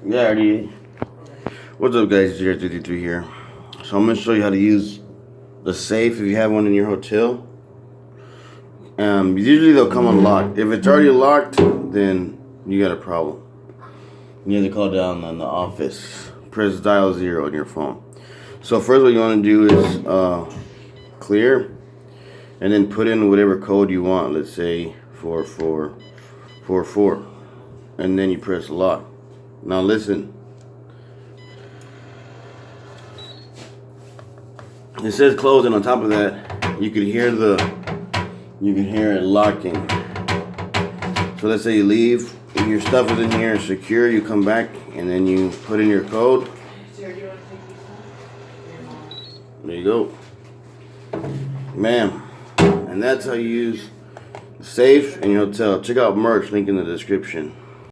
Yeah, I already. What's up, guys? It's Jared53 here. So I'm gonna show you how to use the safe if you have one in your hotel. Usually they'll come unlocked. If it's already locked, then you got a problem. You have to call down on the office. Press dial 0 on your phone. So first, what you want to do is clear, and then put in whatever code you want. Let's say 4444, and then you press lock. Now listen. It says close, and on top of that, you can hear it locking. So let's say you leave, if your stuff is in here secure, you come back and then you put in your code. There you go. Ma'am. And that's how you use the safe in your hotel. Check out merch, link in the description.